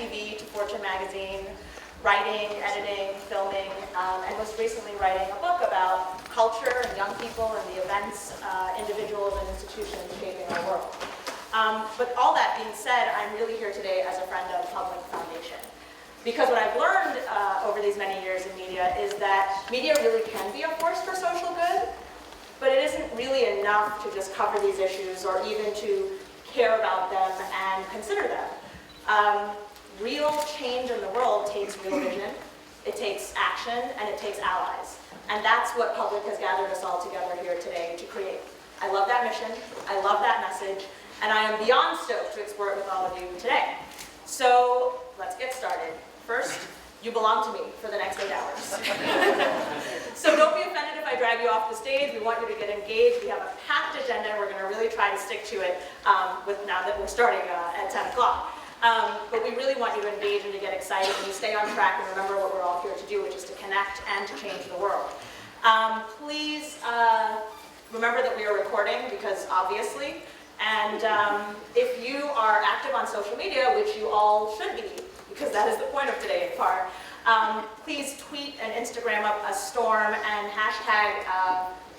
TV to Fortune magazine, writing, editing, filming, and most recently writing a book about culture and young people and the events, individuals, and institutions shaping our world. But all that being said, I'm really here today as a friend of Public Foundation. Because what I've learned over these many years in media is that media really can be a force for social good, but it isn't really enough to just cover these issues or even to care about them and consider them. Real change in the world takes real vision, it takes action, and it takes allies. And that's what Public has gathered us all together here today to create. I love that mission, I love that message, and I am beyond stoked to explore it with all of you today. So let's get started. First, you belong to me for the next 8 hours. So don't be offended if I drag you off the stage. We want you to get engaged. We have a packed agenda, and we're going to really try to stick to it now that we're starting at 10 o'clock. But we really want you to engage and to get excited and to stay on track and remember what we're all here to do, which is to connect and to change the world. Please remember that we are recording, because obviously, and if you are active on social media, which you all should be, because that is the point of today in part, please tweet and Instagram up a storm and hashtag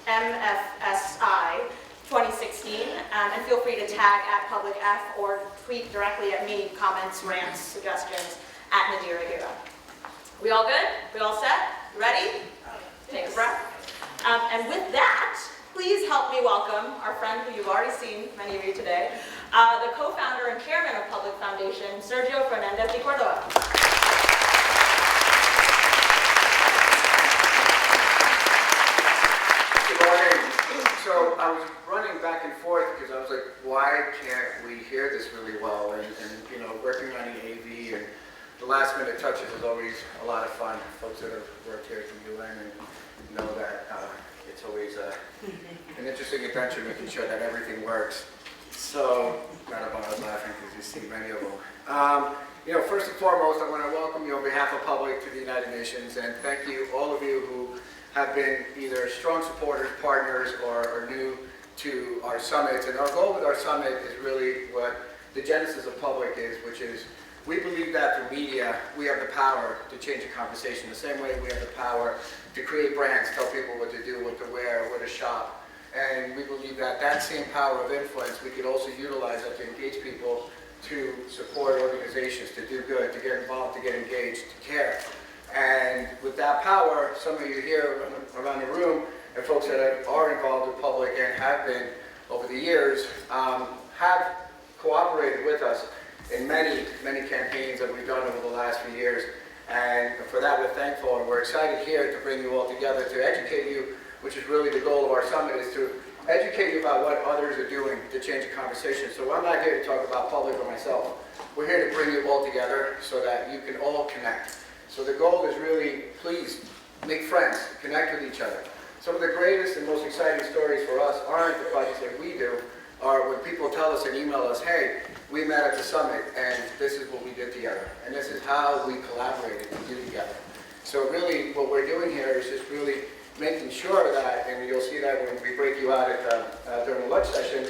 MFSI 2016, and feel free to tag @PublicF or tweet directly at me, comments, rants, suggestions, @Nadira Hira. We all good? We all set? Ready? Take a breath. And with that, please help me welcome our friend who you've already seen, many of you today, the co-founder and chairman of Public Foundation, Sergio Fernandez de Cordova. Good morning. So I was running back and forth because I was like, why can't we hear this really well? And you know, working on the AV and the last minute touches is always a lot of fun. Folks that have worked here at the UN and know that it's always an interesting adventure making sure that everything works. So, not about laughing because you see many of them. You know, first and foremost, I want to welcome you on behalf of Public to the United Nations, and thank you, all of you who have been either strong supporters, partners, or are new to our summits. And our goal with our summit is really what the genesis of Public is, which is we believe that through media, we have the power to change a conversation. The same way we have the power to create brands, tell people what to do, what to wear, where to shop. And we believe that that same power of influence we could also utilize that to engage people, to support organizations, to do good, to get involved, to get engaged, to care. And with that power, some of you here around the room and folks that are involved with Public and have been over the years have cooperated with us in many, many campaigns that we've done over the last few years. And for that, we're thankful, and we're excited here to bring you all together to educate you, which is really the goal of our summit, is to educate you about what others are doing to change the conversation. So I'm not here to talk about Public or myself. We're here to bring you all together so that you can all connect. So the goal is really, please, make friends, connect with each other. Some of the greatest and most exciting stories for us aren't the projects that we do, are when people tell us and email us, hey, we met at the summit and this is what we did together. And this is how we collaborated and did together. So really what we're doing here is just really making sure that, and you'll see that when we break you out at during the lunch session,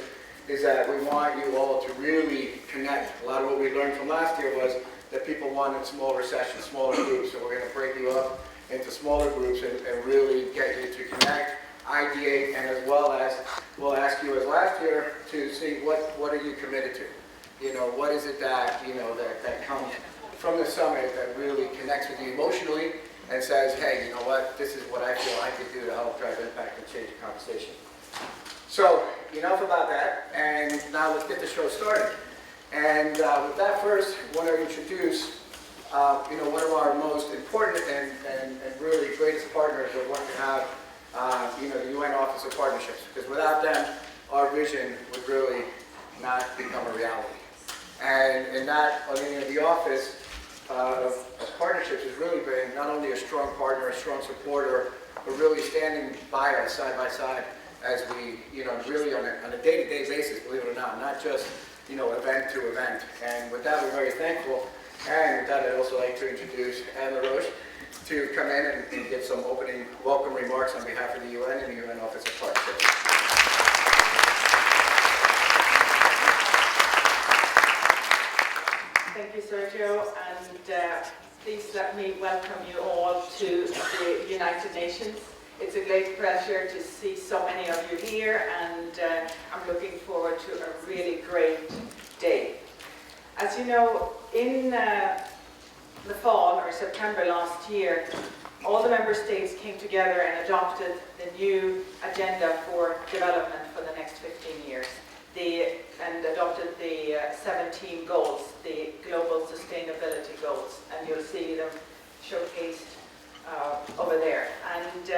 is that we want you all to really connect. A lot of what we learned from last year was that people wanted smaller sessions, smaller groups. So we're going to break you up into smaller groups and really get you to connect, ideate, and as well as we'll ask you as last year to see what are you committed to. You know, what is it that, you know, that comes from the summit that really connects with you emotionally and says, hey, you know what, this is what I feel I could do to help drive impact and change the conversation. So, enough about that, and now let's get the show started. And with that first, I want to introduce, you know, one of our most important and really greatest partners that want to have, you know, the UN Office of Partnerships, because without them, our vision would really not become a reality. And in that, I mean, the Office of Partnerships has really been not only a strong partner, a strong supporter, but really standing by us side by side as we, you know, really on a day-to-day basis, believe it or not just, you know, event to event. And with that, we're very thankful. And with that, I'd also like to introduce Anne LaRoche to come in and give some opening welcome remarks on behalf of the UN and the UN Office of Partnerships. Thank you, Sergio, and please let me welcome you all to the United Nations. It's a great pleasure to see so many of you here, and I'm looking forward to a really great day. As you know, in the fall or September last year, all the member states came together and adopted the new agenda for development for the next 15 years. And adopted the 17 goals, the global sustainability goals, and you'll see them showcased over there. And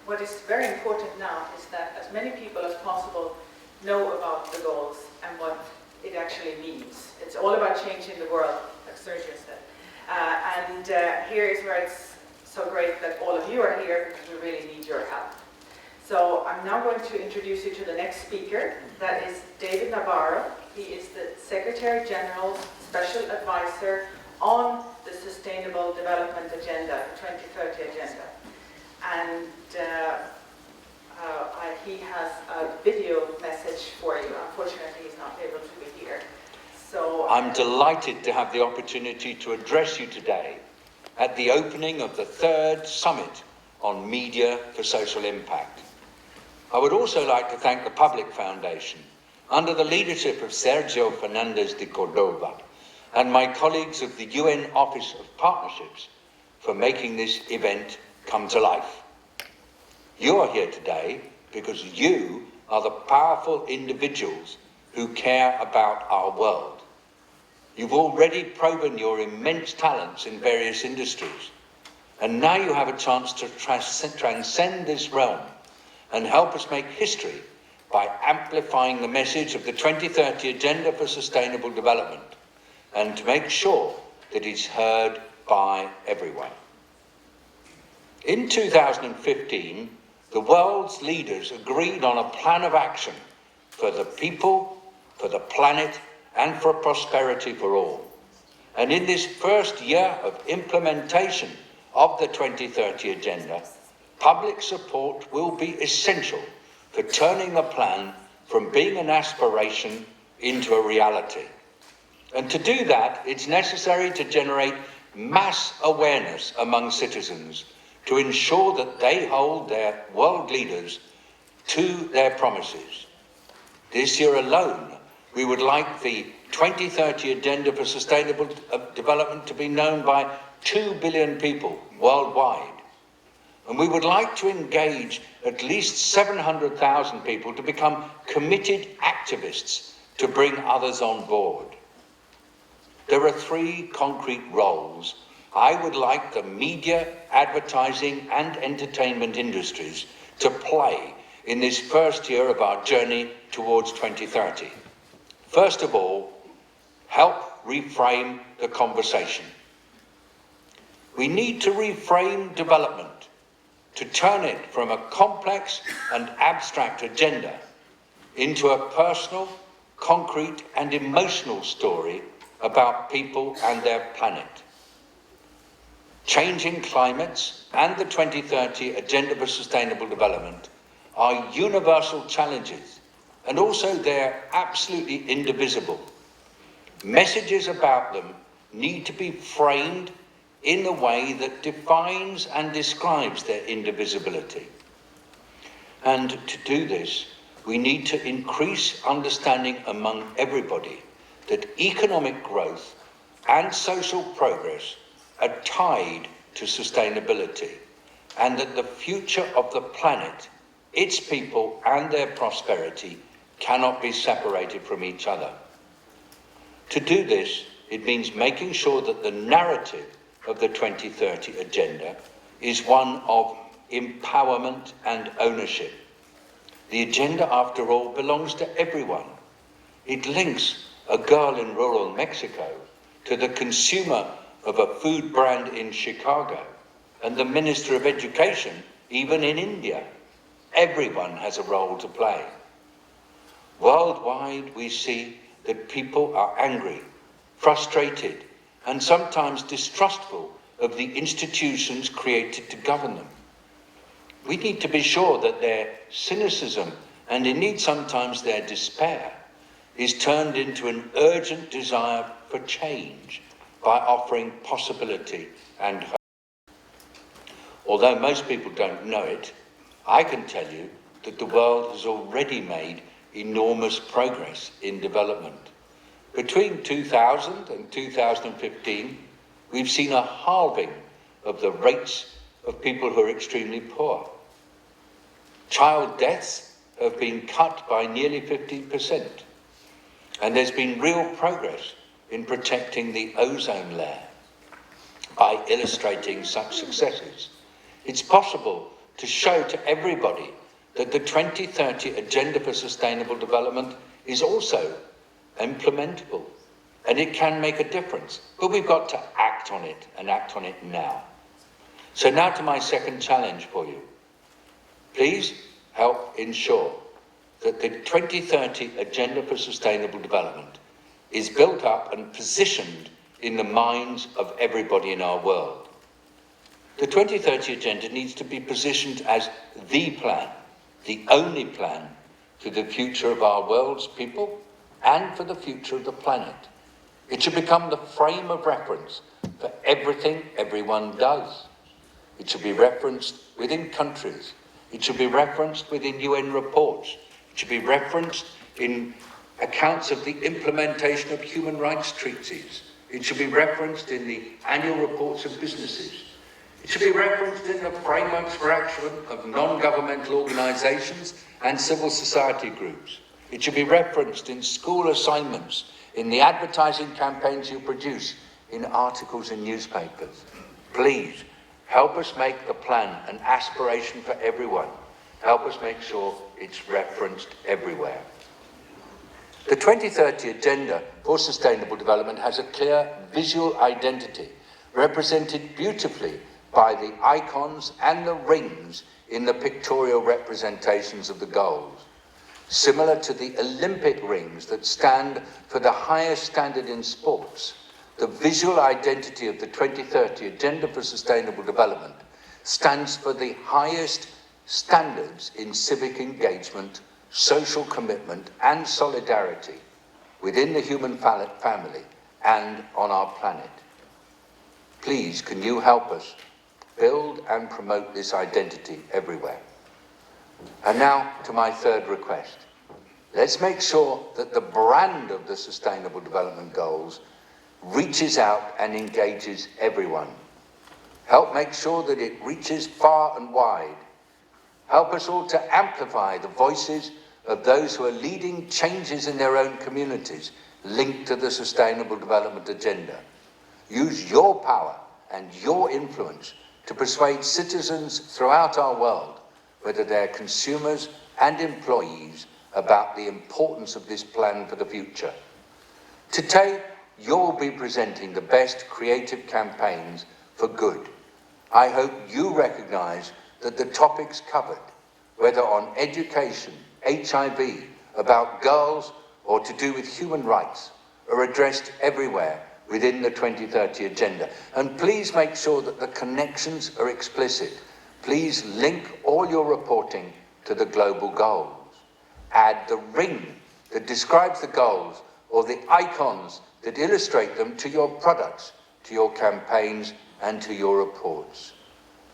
what is very important now is that as many people as possible know about the goals and what it actually means. It's all about changing the world, like Sergio said. And here is where it's so great that all of you are here, because we really need your help. So I'm now going to introduce you to the next speaker. That is David Navarro. He is the Secretary General's Special Advisor on the Sustainable Development Agenda, the 2030 Agenda. And he has a video message for you. Unfortunately, he's not able to be here. So I'm delighted to have the opportunity to address you today at the opening of the 3rd Summit on Media for Social Impact. I would also like to thank the Public Foundation, under the leadership of Sergio Fernandez de Cordova, and my colleagues of the UN Office of Partnerships for making this event come to life. You are here today because you are the powerful individuals who care about our world. You've already proven your immense talents in various industries, and now you have a chance to transcend this realm and help us make history by amplifying the message of the 2030 Agenda for Sustainable Development, and to make sure that it's heard by everyone. In 2015, the world's leaders agreed on a plan of action for the people, for the planet, and for prosperity for all. And in this first year of implementation of the 2030 Agenda, public support will be essential for turning the plan from being an aspiration into a reality. And to do that, it's necessary to generate mass awareness among citizens to ensure that they hold their world leaders to their promises. This year alone, we would like the 2030 Agenda for Sustainable Development to be known by 2 billion people worldwide. And we would like to engage at least 700,000 people to become committed activists to bring others on board. There are 3 concrete roles I would like the media, advertising, and entertainment industries to play in this first year of our journey towards 2030. First of all, help reframe the conversation. We need to reframe development to turn it from a complex and abstract agenda into a personal, concrete, and emotional story about people and their planet. Changing climates and the 2030 Agenda for Sustainable Development are universal challenges, and also they're absolutely indivisible. Messages about them need to be framed in a way that defines and describes their indivisibility. And to do this, we need to increase understanding among everybody that economic growth and social progress are tied to sustainability, and that the future of the planet, its people, and their prosperity cannot be separated from each other. To do this, it means making sure that the narrative of the 2030 Agenda is one of empowerment and ownership. The agenda, after all, belongs to everyone. It links a girl in rural Mexico to the consumer of a food brand in Chicago and the Minister of Education even in India. Everyone has a role to play. Worldwide, we see that people are angry, frustrated, and sometimes distrustful of the institutions created to govern them. We need to be sure that their cynicism, and indeed sometimes their despair, is turned into an urgent desire for change by offering possibility and hope. Although most people don't know it, I can tell you that the world has already made enormous progress in development. Between 2000 and 2015, we've seen a halving of the rates of people who are extremely poor. Child deaths have been cut by nearly 50%. And there's been real progress in protecting the ozone layer. By illustrating such successes, it's possible to show to everybody that the 2030 Agenda for Sustainable Development is also implementable, and it can make a difference. But we've got to act on it, and act on it now. So now to my second challenge for you. Please help ensure that the 2030 Agenda for Sustainable Development is built up and positioned in the minds of everybody in our world. The 2030 Agenda needs to be positioned as the plan, the only plan for the future of our world's people and for the future of the planet. It should become the frame of reference for everything everyone does. It should be referenced within countries. It should be referenced within UN reports. It should be referenced in accounts of the implementation of human rights treaties. It should be referenced in the annual reports of businesses. It should be referenced in the frameworks for action of non-governmental organisations and civil society groups. It should be referenced in school assignments, in the advertising campaigns you produce, in articles in newspapers. Please, help us make the plan an aspiration for everyone. Help us make sure it's referenced everywhere. The 2030 Agenda for Sustainable Development has a clear visual identity, represented beautifully by the icons and the rings in the pictorial representations of the goals. Similar to the Olympic rings that stand for the highest standard in sports, the visual identity of the 2030 Agenda for Sustainable Development stands for the highest standards in civic engagement, social commitment and solidarity within the human family and on our planet. Please, can you help us build and promote this identity everywhere? And now to my third request. Let's make sure that the brand of the Sustainable Development Goals reaches out and engages everyone. Help make sure that it reaches far and wide. Help us all to amplify the voices of those who are leading changes in their own communities linked to the Sustainable Development Agenda. Use your power and your influence to persuade citizens throughout our world, whether they're consumers and employees, about the importance of this plan for the future. Today, you'll be presenting the best creative campaigns for good. I hope you recognise that the topics covered, whether on education, HIV, about girls, or to do with human rights, are addressed everywhere within the 2030 Agenda. And please make sure that the connections are explicit. Please link all your reporting to the global goals. Add the ring that describes the goals or the icons that illustrate them to your products, to your campaigns and to your reports.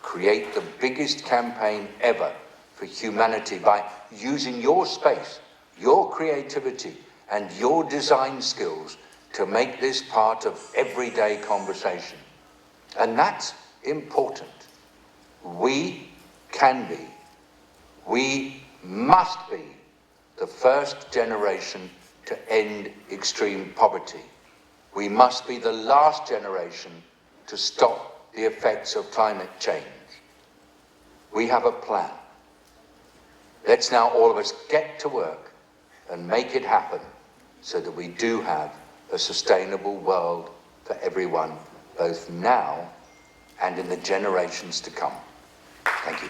Create the biggest campaign ever for humanity by using your space, your creativity and your design skills to make this part of everyday conversation. And that's important. We can be, we must be the first generation to end extreme poverty. We must be the last generation to stop the effects of climate change. We have a plan. Let's now all of us get to work and make it happen so that we do have a sustainable world for everyone, both now and in the generations to come. Thank you.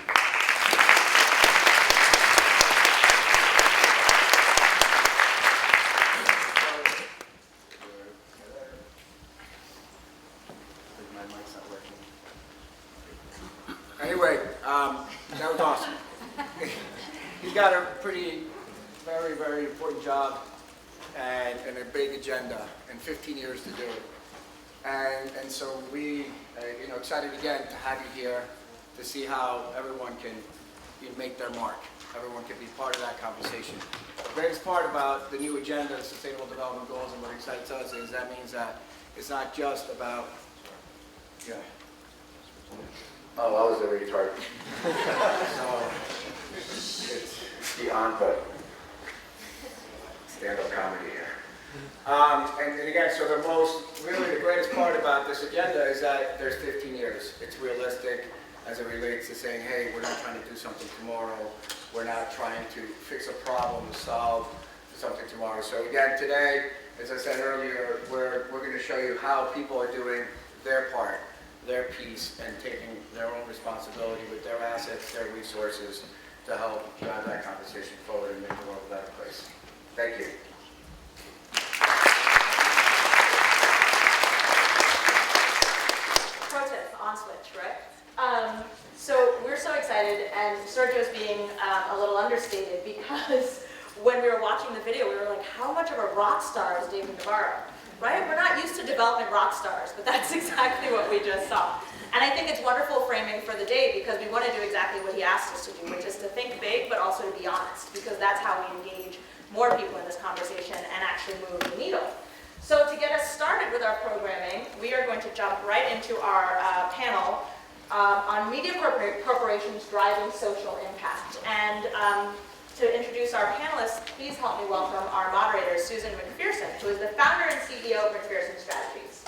Anyway, that was awesome. You got a very important job and a big agenda and 15 years to do it. And so we, excited again to have you here to see how everyone can make their mark. Everyone can be part of that conversation. The greatest part about the new agenda, the Sustainable Development Goals, and what excites us is that means that it's not just about, oh, I was a retard. So it's beyond the stand-up comedy here. And again, so really the greatest part about this agenda is that there's 15 years. It's realistic as it relates to saying, hey, we're not trying to do something tomorrow. We're not trying to fix a problem to solve something tomorrow. So again, today, as I said earlier, we're going to show you how people are doing their part, their piece, and taking their own responsibility with their assets, their resources, to help drive that conversation forward and make the world a better place. Thank you. Pro tip, on switch, right? So we're so excited, and Sergio's being a little understated because when we were watching the video, we were like, how much of a rock star is David Navarro? Right? We're not used to development rock stars, but that's exactly what we just saw. And I think it's wonderful framing for the day because we want to do exactly what he asked us to do, which is to think big, but also to be honest, because that's how we engage more people in this conversation and actually move the needle. So to get us started with our programming, we are going to jump right into our panel on media corporations driving social impact. And to introduce our panelists, please help me welcome our moderator, Susan McPherson, who is the founder and CEO of McPherson Strategies.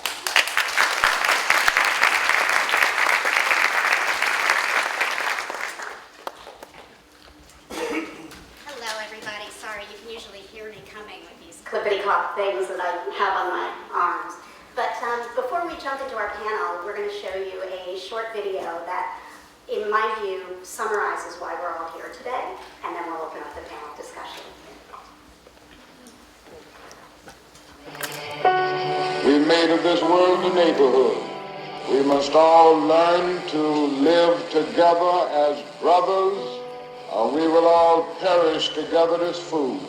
Hello, everybody. Sorry, you can usually hear me coming with these clippity-clop things that I have on my arms. But before we jump into our panel, we're going to show you a short video that, in my view, summarizes why we're all here today, and then we'll open up the panel discussion. We made of this world a neighborhood. We must all learn to live together as brothers, or we will all perish together as fools.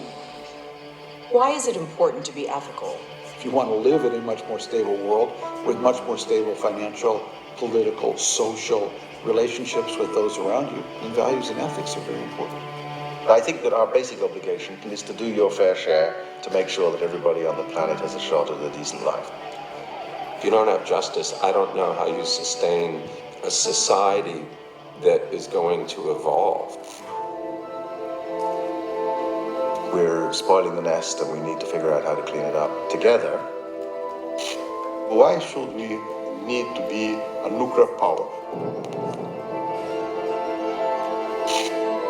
Why is it important to be ethical? If you want to live in a much more stable world with much more stable financial, political, social relationships with those around you, then values and ethics are very important. I think that our basic obligation is to do your fair share to make sure that everybody on the planet has a shot at a decent life. If you don't have justice, I don't know how you sustain a society that is going to evolve. We're spoiling the nest and we need to figure out how to clean it up together. Why should we need to be a nuclear power?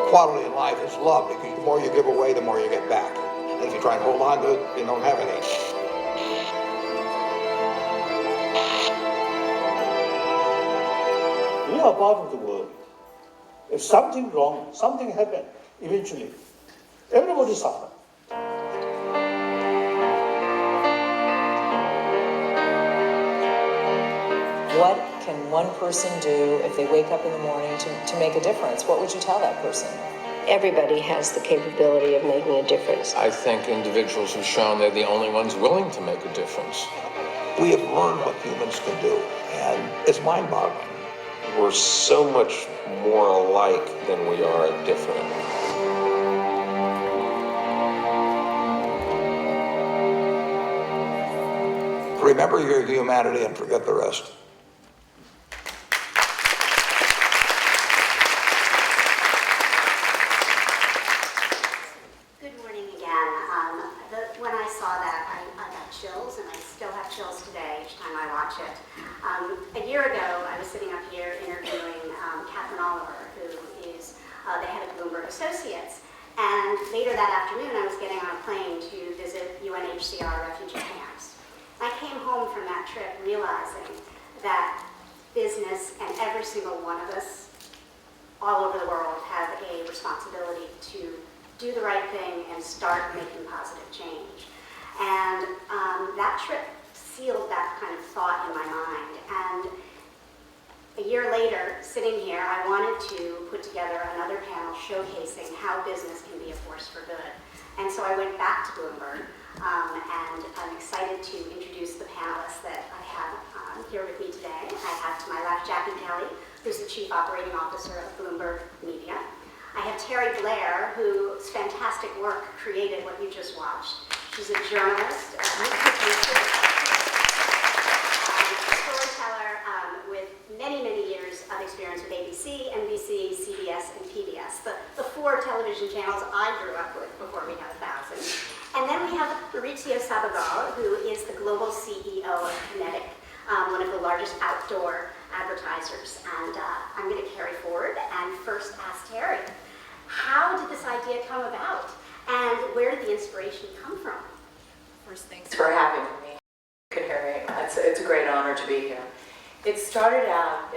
Quality in life is love because the more you give away, the more you get back. And if you try and hold on to it, you don't have any. We are part of the world. If something wrong, something happened, eventually, everybody suffers. What can one person do if they wake up in the morning to make a difference? What would you tell that person? Everybody has the capability of making a difference. I think individuals have shown they're the only ones willing to make a difference. We have learned what humans can do, and it's mind-boggling. We're so much more alike than we are different. Remember your humanity and forget the rest. Good morning again. When I saw that, I got chills, and I still have chills today each time I watch it. A year ago, I was sitting up here interviewing Catherine Oliver, who is the head of Bloomberg Associates. And later that afternoon, I was getting on a plane to visit UNHCR refugee camps. I came home from that trip realizing that business and every single one of us all over the world have a responsibility to do the right thing and start making positive change. And that trip sealed that kind of thought in my mind. And a year later, sitting here, I wanted to put together another panel showcasing how business can be a force for good. And so I went back to Bloomberg and I'm excited to introduce the panelists that I have here with me today. I have to my left Jackie Kelly, who's the Chief Operating Officer of Bloomberg Media. I have Terry Blair, whose fantastic work created what you just watched. She's a journalist, a storyteller with many, many years of experience with ABC, NBC, CBS, and PBS, the 4 television channels I grew up with before we had 1,000. And then we have Maurizio Sabagal, who is the global CEO of Kinetic, one of the largest outdoor advertisers. And I'm going to carry forward and first ask Terry, how did this idea come about? And where did the inspiration come from? First, thanks for having me. Harry, it's a great honor to be here. It started out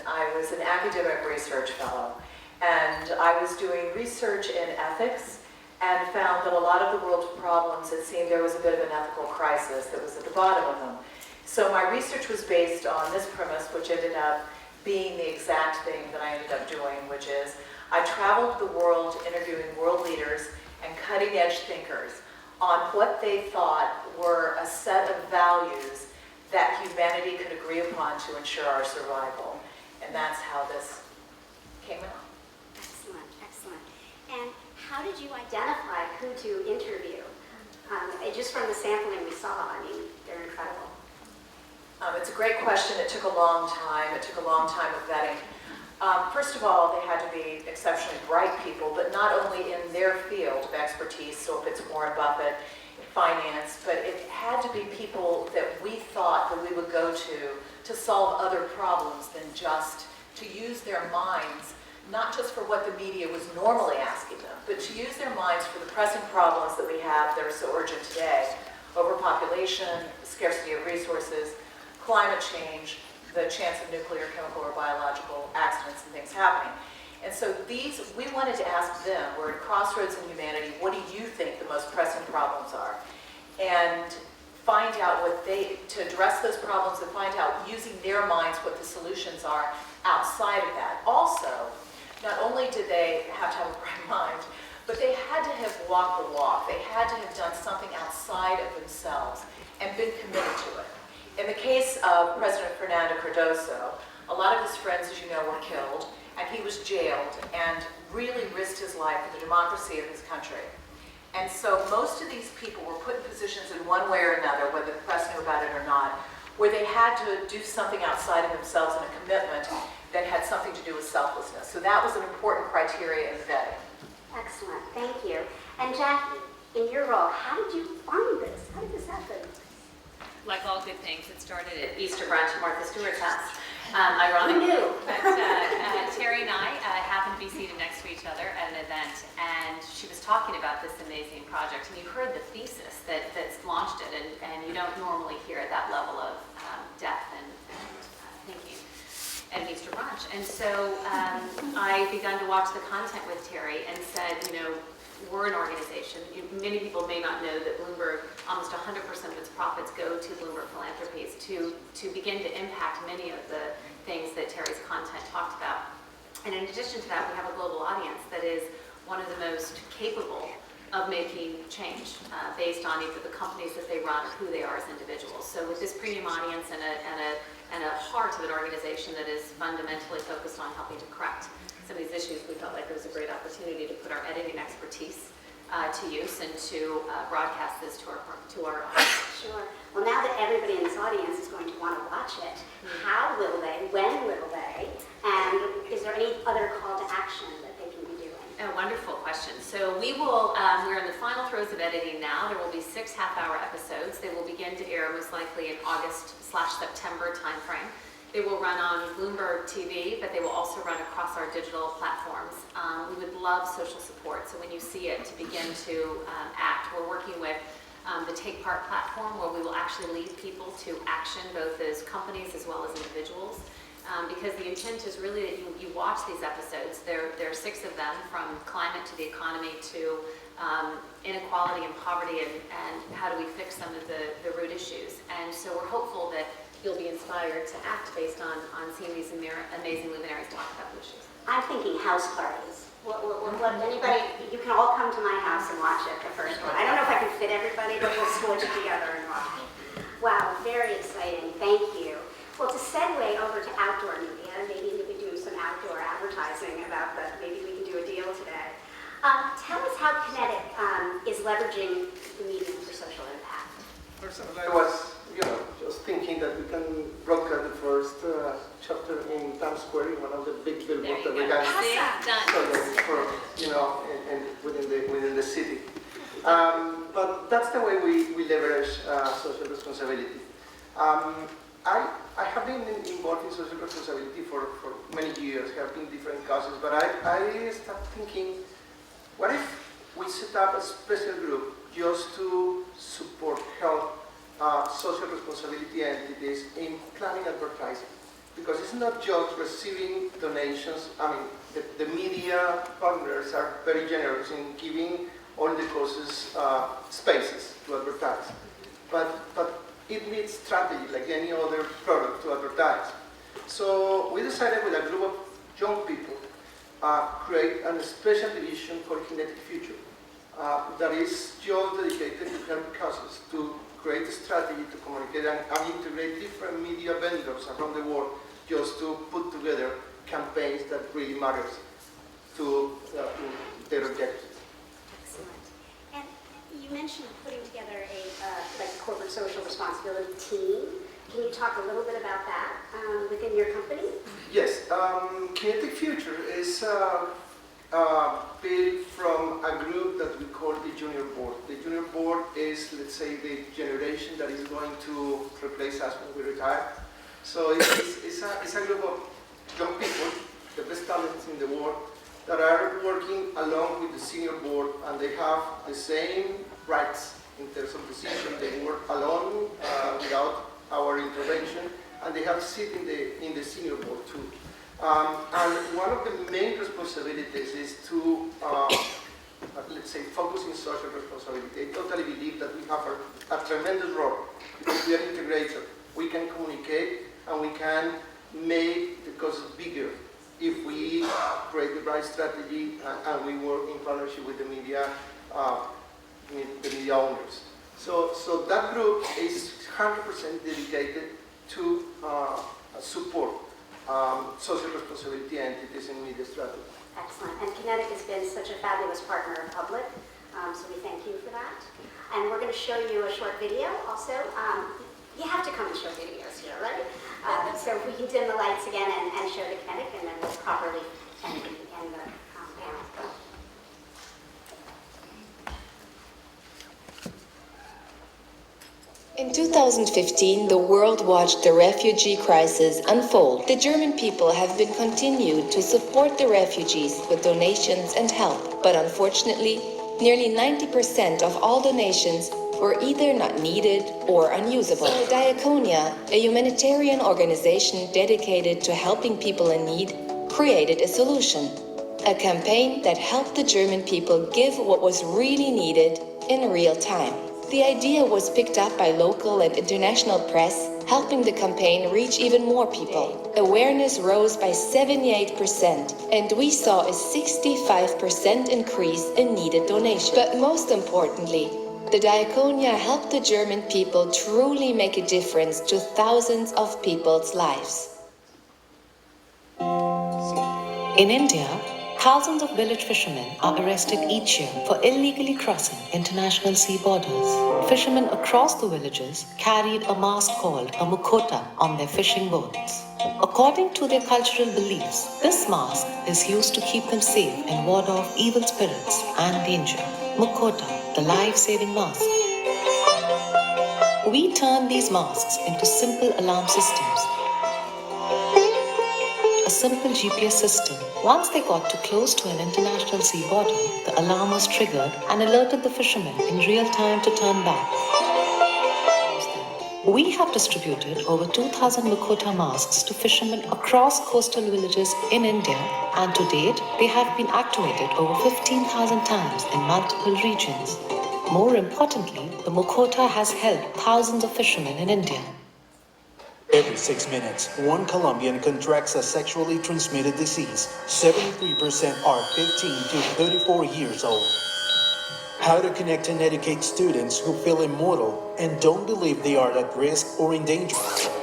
I was an academic research fellow, and I was doing research in ethics and found that a lot of the world's problems, it seemed there was a bit of an ethical crisis that was at the bottom of them. So my research was based on this premise, which ended up being the exact thing that I ended up doing, which is I traveled the world interviewing world leaders and cutting-edge thinkers on what they thought were a set of values that humanity could agree upon to ensure our survival. And that's how this came out. Excellent, excellent. And how did you identify who to interview? Just from the sampling we saw, I mean, they're incredible. It's a great question. It took a long time. It took a long time of vetting. First of all, they had to be exceptionally bright people, but not only in their field of expertise, so if it's Warren Buffett, finance, but it had to be people that we thought that we would go to solve other problems than just to use their minds, not just for what the media was normally asking them, but to use their minds for the pressing problems that we have that are so urgent today: overpopulation, scarcity of resources, climate change, the chance of nuclear, chemical, or biological accidents and things happening. And so we wanted to ask them, we're at a crossroads in humanity, what do you think the most pressing problems are? And find out to address those problems and find out, using their minds, what the solutions are outside of that. Also, not only did they have to have a bright mind, but they had to have walked the walk. They had to have done something outside of themselves and been committed to it. In the case of President Fernando Cardoso, a lot of his friends, as you know, were killed, and he was jailed and really risked his life for the democracy of his country. And so most of these people were put in positions in one way or another, whether the press knew about it or not, where they had to do something outside of themselves and a commitment that had something to do with selflessness. So that was an important criteria in the vetting. Excellent, thank you. And Jackie, in your role, how did you find this? How did this happen? Like all good things, it started at Easter brunch at Martha Stewart's house. Ironically, but Terry and I happened to be seated next to each other at an event, and she was talking about this amazing project, and you heard the thesis that's launched it, and you don't normally hear that level of depth and thinking at an Easter brunch. And so I begun to watch the content with Terry and said, we're an organization. Many people may not know that Bloomberg, almost 100% of its profits go to Bloomberg Philanthropies to begin to impact many of the things that Terry's content talked about. And in addition to that, we have a global audience that is one of the most capable of making change based on either the companies that they run or who they are as individuals. So with this premium audience and a heart of an organization that is fundamentally focused on helping to correct some of these issues, we felt like it was a great opportunity to put our editing expertise to use and to broadcast this to our audience. Sure. Well, now that everybody in this audience is going to want to watch it, how will they, when will they, and is there any other call to action that they can be doing? A wonderful question. So we're in the final throes of editing now. There will be 6 half-hour episodes. They will begin to air most likely in August/September timeframe. They will run on Bloomberg TV, but they will also run across our digital platforms. We would love social support, so when you see it, to begin to act. We're working with the Take Part platform, where we will actually lead people to action, both as companies as well as individuals. Because the intent is really that you watch these episodes. There are 6 of them, from climate to the economy to inequality and poverty, and how do we fix some of the root issues. And so we're hopeful that you'll be inspired to act based on seeing these amazing luminaries talk about the issues. I'm thinking house parties. What, anybody, you can all come to my house and watch it, the first one. I don't know if I can fit everybody, but we'll switch it together and watch it. Wow, very exciting. Thank you. Well, to segue over to outdoor media, maybe we could do some outdoor advertising about that. Maybe we can do a deal today. Tell us how Kinetic is leveraging the medium for social impact. I was, just thinking that we can broadcast the first chapter in Times Square, in one of the big billboards that we have. Within the city. But that's the way we leverage social responsibility. I have been involved in social responsibility for many years, have been different causes, but I started thinking, what if we set up a special group just to support, help social responsibility entities in planning advertising? Because it's not just receiving donations. I mean, the media partners are very generous in giving all the causes spaces to advertise. But it needs strategy like any other product to advertise. So we decided with a group of young people create a special division for Kinetic Future that is just dedicated to help causes, to create a strategy to communicate and integrate different media vendors around the world just to put together campaigns that really matters to their objectives. Excellent. And you mentioned putting together a corporate social responsibility team. Can you talk a little bit about that within your company? Yes. Kinetic Future is built from a group that we call the Junior Board. The Junior Board is, let's say, the generation that is going to replace us when we retire. So it's a group of young people, the best talents in the world, that are working along with the senior board, and they have the same rights in terms of decision. They work alone without our intervention, and they have a seat in the senior board too. And one of the main responsibilities is to, let's say, focus in social responsibility. I totally believe that we have a tremendous role because we are integrated. We can communicate and we can make the causes bigger if we create the right strategy and we work in partnership with the media owners. So that group is 100% dedicated to support social responsibility entities in media strategy. Excellent. And Kinetic has been such a fabulous partner of Public, so we thank you for that. And we're going to show you a short video also. You have to come and show videos here, right? So if we can dim the lights again and show the Kinetic, and then we'll properly end the panel. In 2015, the world watched the refugee crisis unfold. The German people have been continued to support the refugees with donations and help, but unfortunately, nearly 90% of all donations were either not needed or unusable. So Diakonia, a humanitarian organization dedicated to helping people in need, created a solution. A campaign that helped the German people give what was really needed in real time. The idea was picked up by local and international press, helping the campaign reach even more people. Awareness rose by 78%, and we saw a 65% increase in needed donations. But most importantly, the Diakonia helped the German people truly make a difference to thousands of people's lives. In India, thousands of village fishermen are arrested each year for illegally crossing international sea borders. Fishermen across the villages carried a mask called a mukhota on their fishing boats. According to their cultural beliefs, this mask is used to keep them safe and ward off evil spirits and danger. Mukhota, the life-saving mask. We turned these masks into simple alarm systems. A simple GPS system. Once they got too close to an international sea border, the alarm was triggered and alerted the fishermen in real time to turn back. We have distributed over 2,000 Mukhota masks to fishermen across coastal villages in India, and to date, they have been activated over 15,000 times in multiple regions. More importantly, the Mukhota has helped thousands of fishermen in India. Every 6 minutes, one Colombian contracts a sexually transmitted disease. 73% are 15 to 34 years old. How to connect and educate students who feel immortal and don't believe they are at risk or in danger.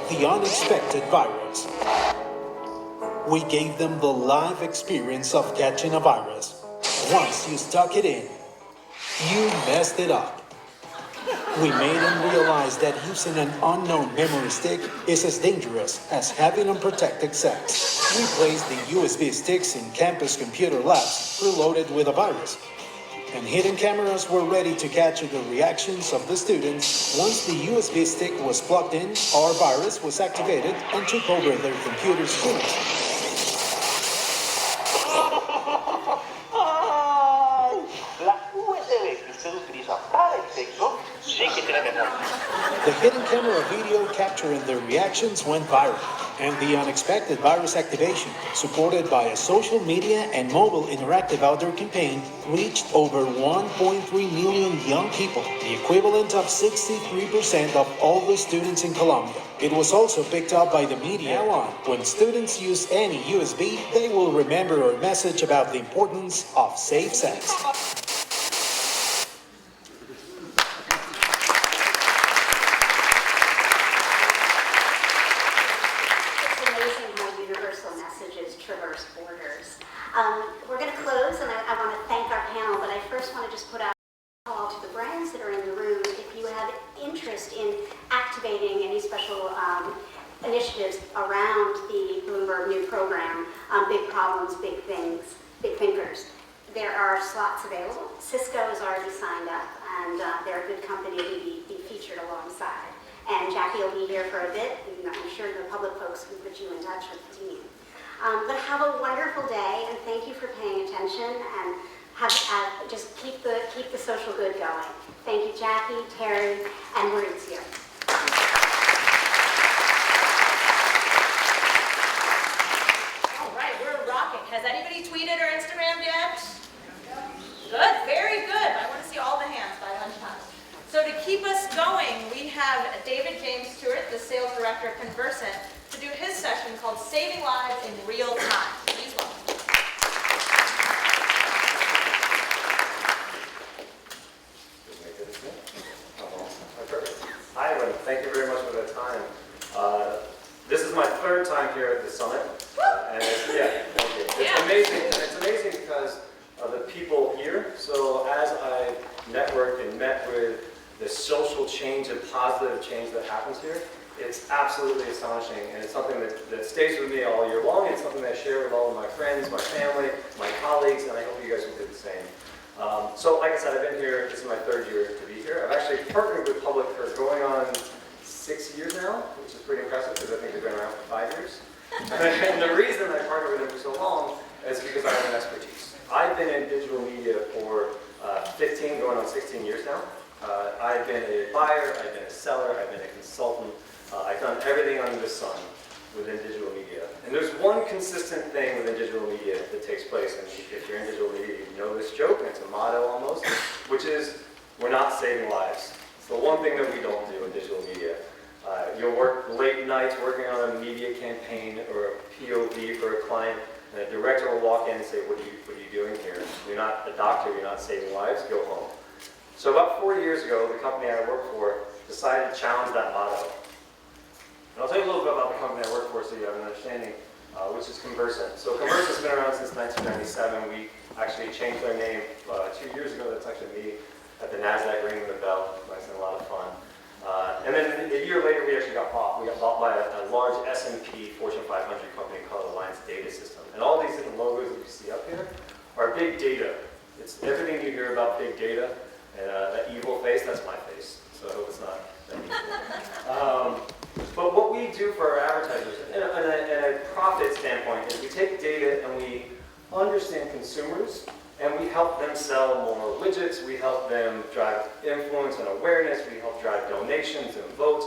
The unexpected virus. We gave them the live experience of catching a virus. Once you stuck it in, you messed it up. We made them realize that using an unknown memory stick is as dangerous as having unprotected sex. We placed the USB sticks in campus computer labs preloaded with a virus. And hidden cameras were ready to capture the reactions of the students. Once the USB stick was plugged in, our virus was activated and took over their computer screens. The hidden camera video capturing their reactions went viral, and the unexpected virus activation, supported by a social media and mobile interactive outdoor campaign, reached over 1.3 million young people, the equivalent of 63% of all the students in Colombia. It was also picked up by the media. Now on, when students use any USB, they will remember our message about the importance of safe sex. We're going to close, and I want to thank our panel, but I first want to just put out a call to the brands that are in the room. If you have interest in activating any special initiatives around the Bloomberg new program, Big Problems, Big Things, Big Thinkers, there are slots available. Cisco is already signed up, and they're a good company to be featured alongside. And Jackie will be here for a bit, and I'm sure the public folks can put you in touch with the team. But have a wonderful day, and thank you for paying attention, and just keep the social good going. Thank you, Jackie, Terry, and Maurizio. All right, we're rocking. Has anybody tweeted or Instagrammed yet? Good, very good. I want to see all the hands by lunchtime. So to keep us going, we have David James Stewart, the sales director of Conversant, to do his session called Saving Lives in Real Time. Please welcome. Hi, everyone. Thank you very much for the time. This is my third time here at the summit, and thank you. It's amazing, and it's amazing because of the people here. So as I networked and met with the social change and positive change that happens here, it's absolutely astonishing, and it's something that stays with me all year long. It's something that I share with all of my friends, my family, my colleagues, and I hope you guys will do the same. So like I said, I've been here, this is my third year to be here. I've actually partnered with Public for going on 6 years now, which is pretty impressive because I think they've been around for 5 years. And the reason I partnered with them for so long is because I have an expertise. I've been in digital media for 15, going on 16 years now. I've been a buyer, I've been a seller, I've been a consultant. I've done everything under the sun within digital media. And there's one consistent thing within digital media that takes place, and if you're in digital media, you know this joke, and it's a motto almost, which is, we're not saving lives. It's the one thing that we don't do in digital media. You'll work late nights working on a media campaign or a POV for a client, and a director will walk in and say, what are you doing here? You're not a doctor, you're not saving lives, go home. So about 4 years ago, the company I work for decided to challenge that motto. And I'll tell you a little bit about the company I work for so you have an understanding, which is Conversant. So Conversant's been around since 1997. We actually changed our name 2 years ago. That's actually me at the NASDAQ ringing the bell. Nice and a lot of fun. And then a year later, we actually got bought. We got bought by a large S&P Fortune 500 company called Alliance Data System. And all these different logos that you see up here are big data. It's everything you hear about big data. And that evil face, that's my face. So I hope it's not that evil. But what we do for our advertisers, in a profit standpoint, is we take data and we understand consumers, and we help them sell more widgets, we help them drive influence and awareness, we help drive donations and votes.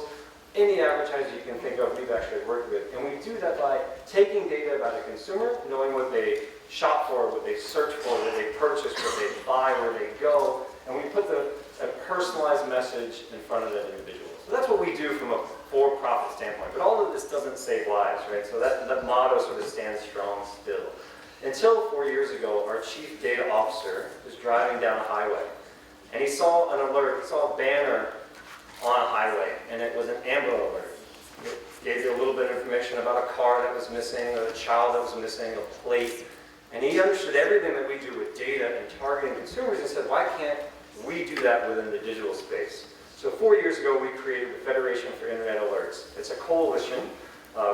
Any advertiser you can think of, we've actually worked with. And we do that by taking data about a consumer, knowing what they shop for, what they search for, what they purchase, what they buy, where they go, and we put a personalized message in front of the individuals. So that's what we do from a for-profit standpoint. But all of this doesn't save lives, right? So that motto sort of stands strong still. Until 4 years ago, our chief data officer was driving down a highway, and he saw an alert, he saw a banner on a highway, and it was an Amber Alert. It gave you a little bit of information about a car that was missing, or a child that was missing, a plate. And he understood everything that we do with data and targeting consumers and said, why can't we do that within the digital space? So 4 years ago, we created the Federation for Internet Alerts. It's a coalition.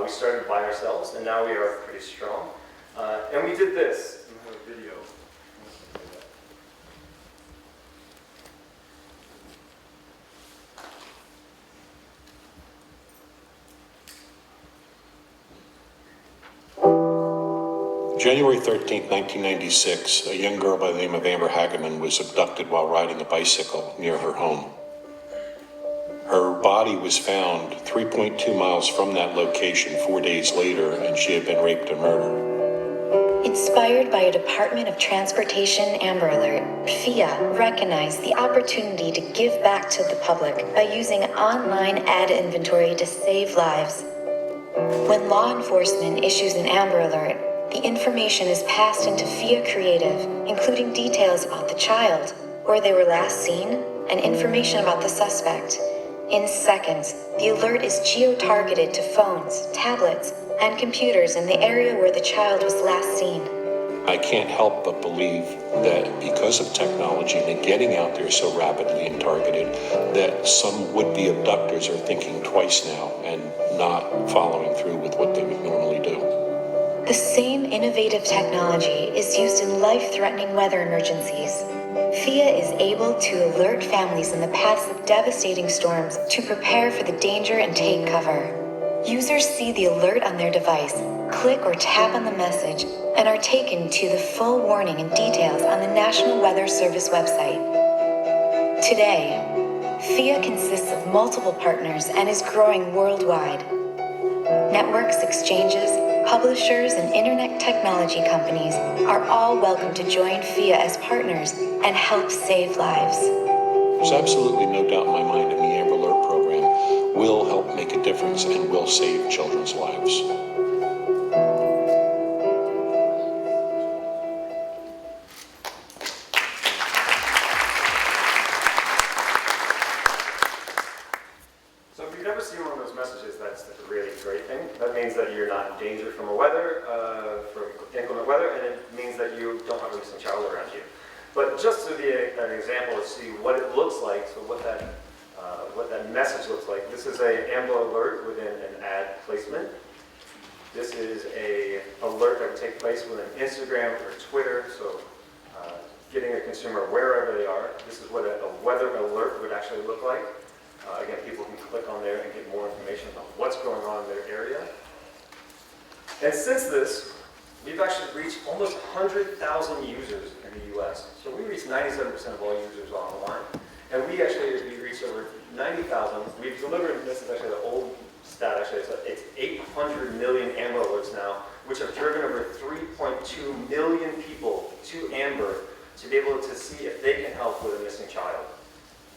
We started by ourselves, and now we are pretty strong. And we did this. We have a video. January 13th, 1996, a young girl by the name of Amber Hageman was abducted while riding a bicycle near her home. Her body was found 3.2 miles from that location 4 days later, and she had been raped and murdered. Inspired by a Department of Transportation Amber Alert, FIA recognized the opportunity to give back to the public by using online ad inventory to save lives. When law enforcement issues an Amber Alert, the information is passed into FIA Creative, including details about the child, where they were last seen, and information about the suspect. In seconds, the alert is geo-targeted to phones, tablets, and computers in the area where the child was last seen. I can't help but believe that because of technology and it getting out there so rapidly and targeted, that some would-be abductors are thinking twice now and not following through with what they would normally do. The same innovative technology is used in life-threatening weather emergencies. FIA is able to alert families in the paths of devastating storms to prepare for the danger and take cover. Users see the alert on their device, click or tap on the message, and are taken to the full warning and details on the National Weather Service website. Today, FIA consists of multiple partners and is growing worldwide. Networks, exchanges, publishers, and internet technology companies are all welcome to join FIA as partners and help save lives. There's absolutely no doubt in my mind that the Amber Alert program will help make a difference and will save children's lives. So if you've never seen one of those messages, that's a really great thing. That means that you're not in danger from from inclement weather, and it means that you don't have a missing child around you. But just to be an example to see what it looks like, so what that message looks like, this is an Amber Alert within an ad placement. This is an alert that would take place within Instagram or Twitter, so getting a consumer wherever they are. This is what a weather alert would actually look like. Again, people can click on there and get more information about what's going on in their area. And since this, we've actually reached almost 100,000 users in the US. So we reached 97% of all users online. And we reached over 90,000. We've delivered, this is actually the old stat actually, it's 800 million Amber Alerts now, which have driven over 3.2 million people to Amber to be able to see if they can help with a missing child.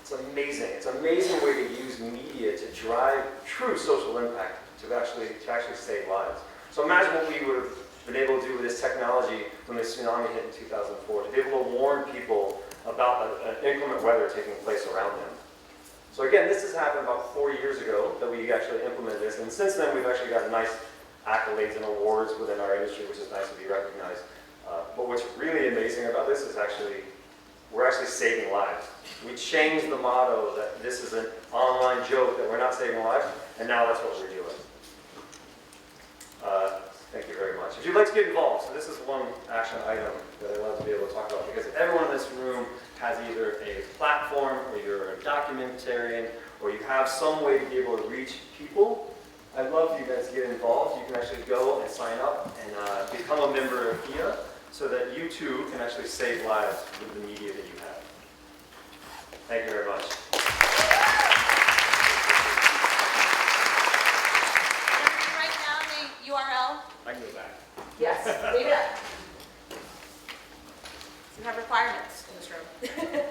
It's amazing. It's an amazing way to use media to drive true social impact to actually save lives. So imagine what we would have been able to do with this technology when the tsunami hit in 2004, to be able to warn people about inclement weather taking place around them. So again, this has happened about 4 years ago that we actually implemented this, and since then we've actually got nice accolades and awards within our industry, which is nice to be recognized. But what's really amazing about this is we're actually saving lives. We changed the motto that this is an online joke, that we're not saving lives, and now that's what we're doing. Thank you very much. If you'd like to get involved, so this is one action item that I'd love to be able to talk about, because everyone in this room has either a platform, or you're a documentarian, or you have some way to be able to reach people. I'd love for you guys to get involved. You can actually go and sign up and become a member of FIA, so that you too can actually save lives with the media that you have. Thank you very much. Write down the URL. I can go back. Yes, leave it up. You have requirements in this room.